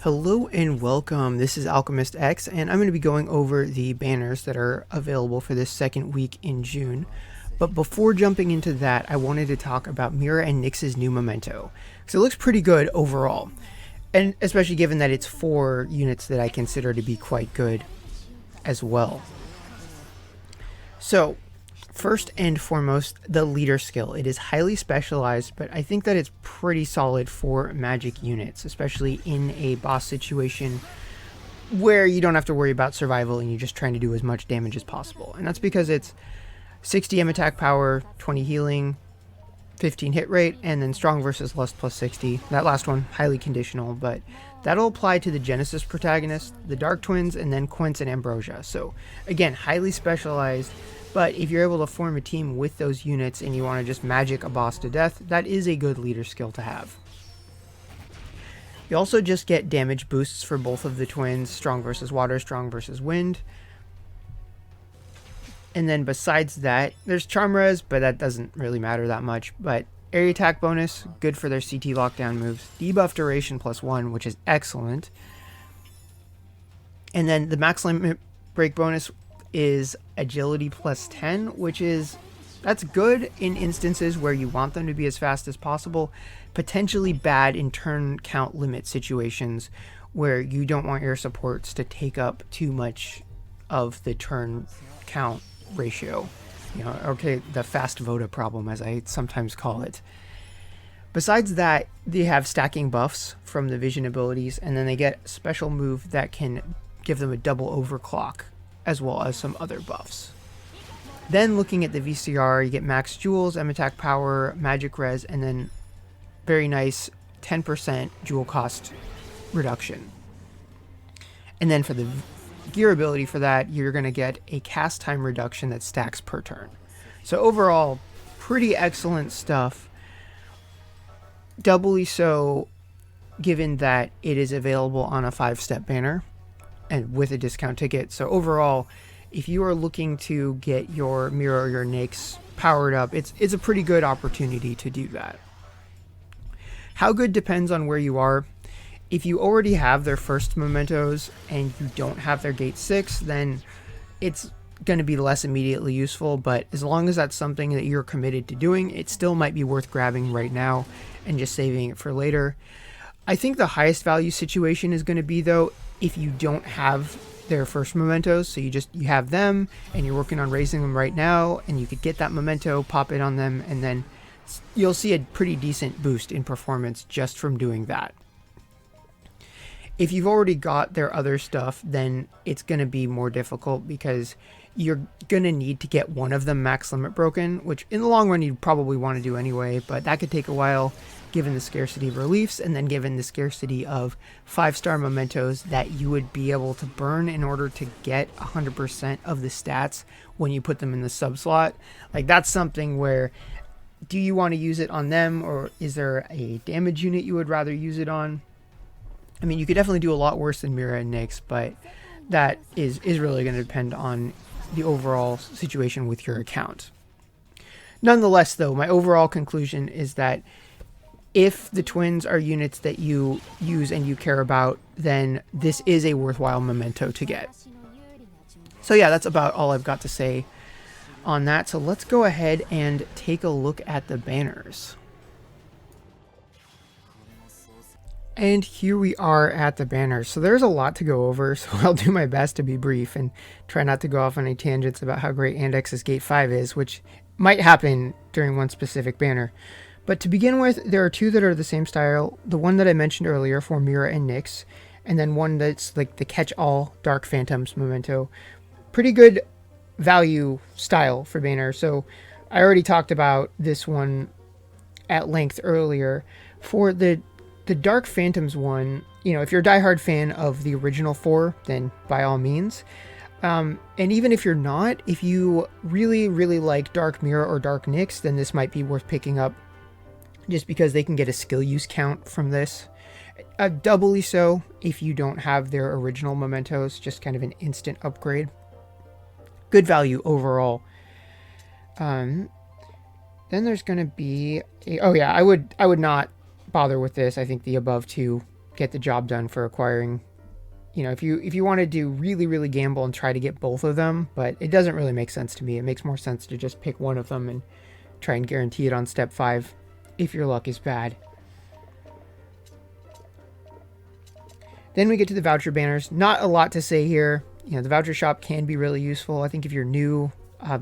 Hello and welcome. This is Alchemist X, and I'm going to be going over the banners that are available for this second week in June. But before jumping into that, I wanted to talk about Mira and Nyx's new Memento, because it looks pretty good overall, and especially given that it's 4 units that I consider to be quite good as well. So, first and foremost, the leader skill. It is highly specialized, but I think that it's pretty solid for magic units, especially in a boss situation where you don't have to worry about survival and you're just trying to do as much damage as possible. And that's because it's 60 M attack power, 20 healing, 15 hit rate, and then strong versus lust plus 60. That last one, highly conditional, but that'll apply to the Genesis protagonist, the Dark Twins, and then Quince and Ambrosia. So again, highly specialized, but if you're able to form a team with those units and you want to just magic a boss to death, that is a good leader skill to have. You also just get damage boosts for both of the twins, strong versus water, strong versus wind. And then besides that, there's charm res, but that doesn't really matter that much. But area attack bonus, good for their CT lockdown moves. Debuff duration +1, which is excellent. And then the max limit break bonus is agility +10, which is, that's good in instances where you want them to be as fast as possible. Potentially bad in turn count limit situations where you don't want your supports to take up too much of the turn count ratio. Okay, the fast Voda problem, as I sometimes call it. Besides that, they have stacking buffs from the vision abilities, and then they get a special move that can give them a double overclock, as well as some other buffs. Then looking at the VCR, you get max jewels, M attack power, magic res, and then very nice 10% jewel cost reduction. And then for the gear ability for that, you're going to get a cast time reduction that stacks per turn. So overall, pretty excellent stuff. Doubly so given that it is available on a 5-step banner and with a discount ticket. So overall, if you are looking to get your Mira or your Nyx powered up, it's a pretty good opportunity to do that. How good depends on where you are. If you already have their first mementos and you don't have their gate 6, then it's going to be less immediately useful, but as long as that's something that you're committed to doing, it still might be worth grabbing right now and just saving it for later. I think the highest value situation is going to be, though, if you don't have their first mementos, so you have them and you're working on raising them right now, and you could get that memento, pop it on them, and then you'll see a pretty decent boost in performance just from doing that. If you've already got their other stuff, then it's going to be more difficult because you're going to need to get one of them max limit broken, which in the long run you probably want to do anyway, but that could take a while given the scarcity of reliefs and then given the scarcity of 5-star mementos that you would be able to burn in order to get 100% of the stats when you put them in the sub slot. Like, that's something where, do you want to use it on them, or is there a damage unit you would rather use it on? I mean, you could definitely do a lot worse than Mira and Nyx, but that is really going to depend on the overall situation with your account. Nonetheless, though, my overall conclusion is that if the twins are units that you use and you care about, then this is a worthwhile memento to get. So yeah, that's about all I've got to say on that. So let's go ahead and take a look at the banners. And here we are at the banners. So there's a lot to go over, so I'll do my best to be brief and try not to go off on any tangents about how great Andex's Gate 5 is, which might happen during one specific banner. But to begin with, there are 2 that are the same style. The one that I mentioned earlier for Mira and Nyx, and then one that's like the catch-all Dark Phantoms memento. Pretty good value style for banner. So I already talked about this one at length earlier. For the Dark Phantoms one, if you're a diehard fan of the original 4, then by all means. And even if you're not, if you really, really like Dark Mira or Dark Nyx, then this might be worth picking up just because they can get a skill use count from this. Doubly so if you don't have their original mementos, just kind of an instant upgrade. Good value overall. Then there's going to be I would not bother with this. I think the above 2 get the job done for acquiring. You know, if you wanted to really gamble and try to get both of them, but it doesn't really make sense to me. It makes more sense to just pick one of them and try and guarantee it on step 5 if your luck is bad. Then we get to the voucher banners. Not a lot to say here. You know, the voucher shop can be really useful. I think if you're new,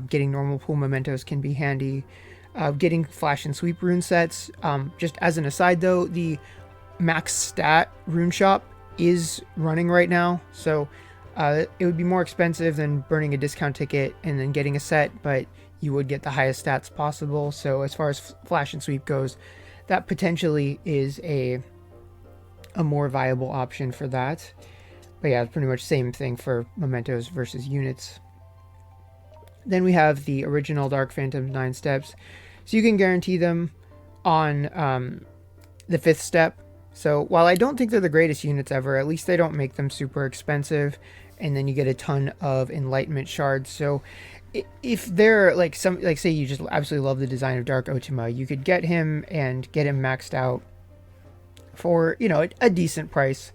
getting normal pool mementos can be handy. Getting flash and sweep rune sets. Just as an aside though, the max stat rune shop is running right now, so it would be more expensive than burning a discount ticket and then getting a set, but you would get the highest stats possible. So as far as flash and sweep goes, that potentially is a more viable option for that. But yeah, it's pretty much same thing for mementos versus units. Then we have the original Dark Phantom 9 steps, so you can guarantee them on the 5th step. So while I don't think they're the greatest units ever, at least they don't make them super expensive, and then you get a ton of enlightenment shards. So if they're like say you just absolutely love the design of Dark Otima, you could get him and get him maxed out for, you know, a decent price.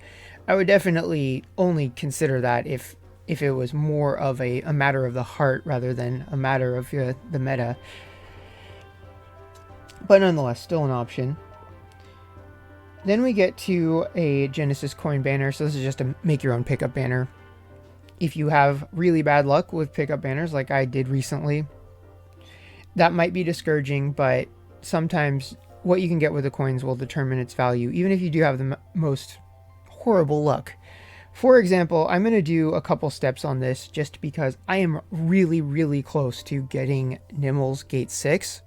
I would definitely only consider that if it was more of a matter of the heart rather than a matter of the meta. But nonetheless, still an option. Then we get to a Genesis coin banner. So this is just a make your own pickup banner. If you have really bad luck with pickup banners like I did recently, that might be discouraging, but sometimes what you can get with the coins will determine its value, even if you do have the most horrible luck. For example, I'm going to do a couple steps on this just because I am really close to getting Nimmel's Gate 6.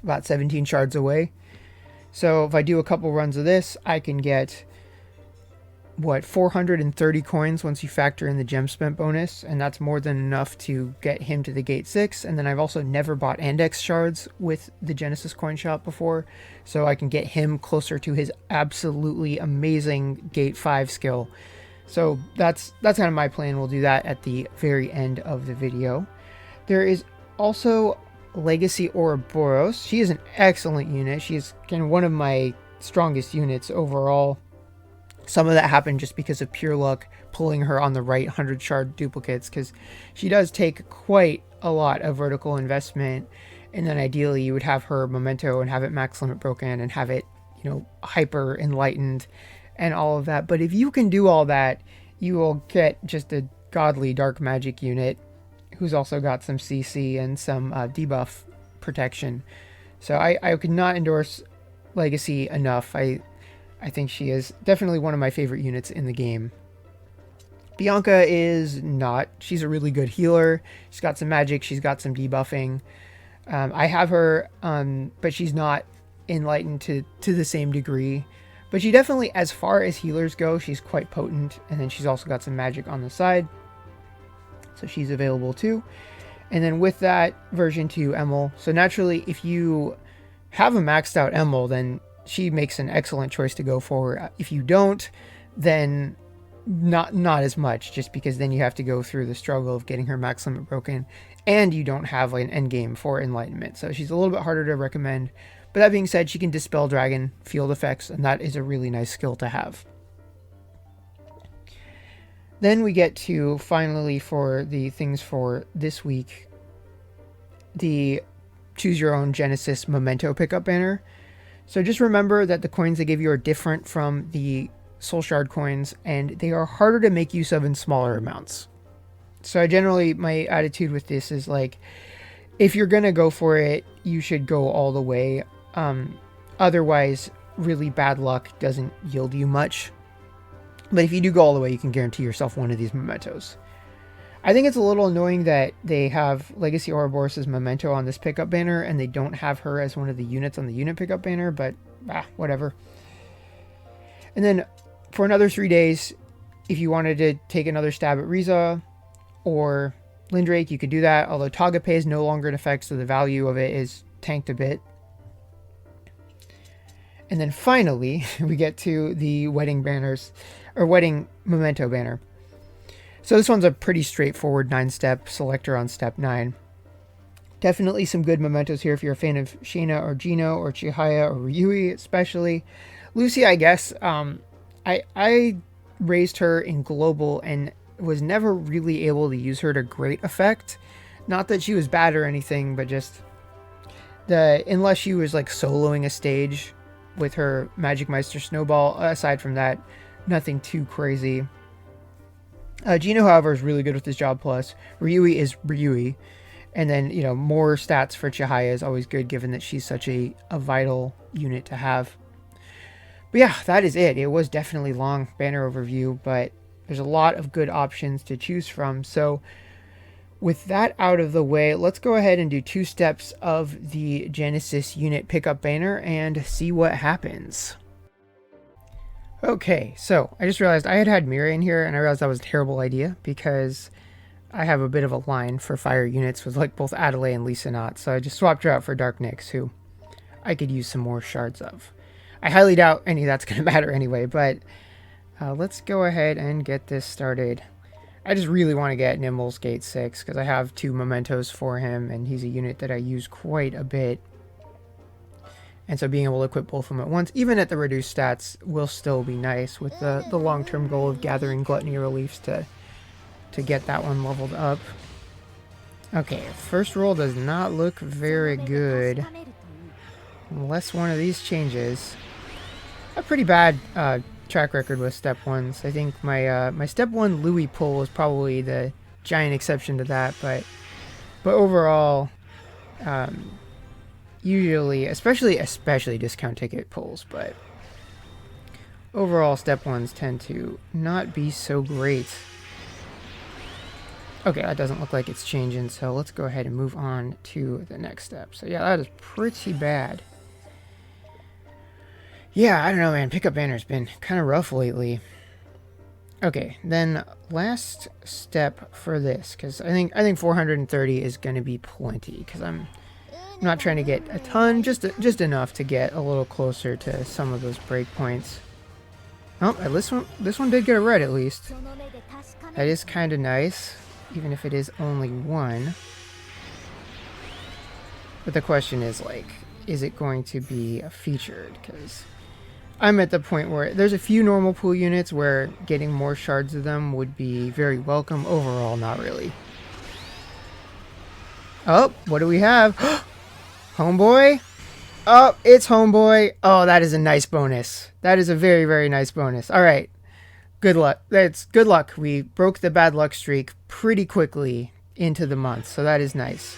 About 17 shards away. So if I do a couple runs of this, I can get, what, 430 coins once you factor in the gem spent bonus, and that's more than enough to get him to the Gate 6. And then I've also never bought Andex shards with the Genesis coin shop before, so I can get him closer to his absolutely amazing Gate 5 skill. So that's kind of my plan. We'll do that at the very end of the video. There is also Legacy Ouroboros. She is an excellent unit. She is kind of one of my strongest units overall. Some of that happened just because of pure luck pulling her on the right 100 shard duplicates, because she does take quite a lot of vertical investment, and then ideally you would have her memento and have it max limit broken and have it, you know, hyper enlightened and all of that. But if you can do all that, you will get just a godly dark magic unit who's also got some CC and some debuff protection. So I could not endorse Legacy enough. I think she is definitely one of my favorite units in the game. Bianca is not. She's a really good healer. She's got some magic. She's got some debuffing. I have her, but she's not enlightened to the same degree. But she definitely, as far as healers go, she's quite potent. And then she's also got some magic on the side, so she's available too. And then with that, version 2 Emil. So naturally, if you have a maxed out Emil, then she makes an excellent choice to go for. If you don't, then not as much, just because then you have to go through the struggle of getting her max limit broken, and you don't have like an end game for enlightenment. So she's a little bit harder to recommend. But that being said, she can dispel dragon field effects, and that is a really nice skill to have. Then we get to, finally, for the things for this week, the choose your own Genesis Memento pickup banner. So just remember that the coins they give you are different from the Soul Shard coins, and they are harder to make use of in smaller amounts. So I generally, my attitude with this is like, if you're going to go for it, you should go all the way. Otherwise, really bad luck doesn't yield you much. But if you do go all the way, you can guarantee yourself one of these mementos. I think it's a little annoying that they have Legacy Ouroboros' memento on this pickup banner, and they don't have her as one of the units on the unit pickup banner, but whatever. And then for another 3 days, if you wanted to take another stab at Riza or Lindrake, you could do that, although Taga is no longer in effect, so the value of it is tanked a bit. And then finally, we get to the wedding banners, or wedding memento banner. So this one's a pretty straightforward 9-step selector on step 9. Definitely some good mementos here if you're a fan of Shayna or Gino or Chihaya or Ryui especially. Lucy, I guess, I raised her in global and was never really able to use her to great effect. Not that she was bad or anything, but just unless she was like soloing a stage with her Magic Meister Snowball. Aside from that, nothing too crazy. Gino, however, is really good with his Job Plus. Ryui is Ryui. And then, you know, more stats for Chihaya is always good, given that she's such a vital unit to have. But yeah, that is it. It was definitely long banner overview, but there's a lot of good options to choose from. So with that out of the way, let's go ahead and do 2 steps of the Genesis unit pickup banner and see what happens. Okay, so I just realized I had Mira in here, and I realized that was a terrible idea because I have a bit of a line for fire units with like both Adelaide and Lisa Knott, so I just swapped her out for Dark Nyx, who I could use some more shards of. I highly doubt any of that's going to matter anyway, but let's go ahead and get this started. I just really want to get Nimble's Gate 6 because I have 2 mementos for him, and he's a unit that I use quite a bit. And so being able to equip both of them at once, even at the reduced stats, will still be nice with the long-term goal of gathering Gluttony Reliefs to get that one leveled up. Okay, first roll does not look very good. Unless one of these changes. A pretty bad track record with step 1s. I think my step 1 Louis pull is probably the giant exception to that, but overall, usually, especially discount ticket pulls, but overall step 1s tend to not be so great. Okay, that doesn't look like it's changing, so let's go ahead and move on to the next step. So yeah, that is pretty bad. Yeah, I don't know, man. Pickup banner's been kind of rough lately. Okay, then last step for this, because I think 430 is going to be plenty, because I'm not trying to get a ton, just enough to get a little closer to some of those breakpoints. Oh, this one did get a red at least. That is kind of nice, even if it is only 1. But the question is, like, is it going to be featured? Because I'm at the point where there's a few normal pool units where getting more shards of them would be very welcome. Overall, not really. Oh, what do we have? Homeboy? Oh, it's Homeboy. Oh, that is a nice bonus. That is a very, very nice bonus. All right. Good luck. That's good luck. We broke the bad luck streak pretty quickly into the month, so that is nice.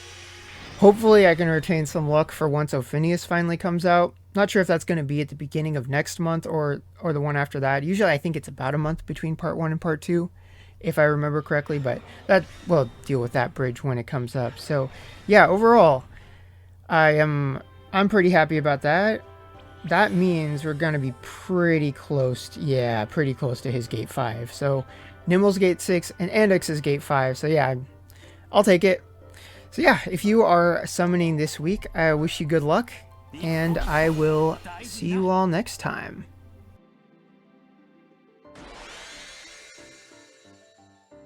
Hopefully I can retain some luck for once Ophinius finally comes out. Not sure if that's going to be at the beginning of next month or the one after that. Usually I think it's about a month between part 1 and part 2, if I remember correctly, but we'll deal with that bridge when it comes up. So yeah, overall, I'm pretty happy about that. That means we're going to be pretty close to his Gate 5. So Nimble's Gate 6 and Andex's Gate 5. So yeah, I'll take it. So yeah, if you are summoning this week, I wish you good luck, and I will see you all next time.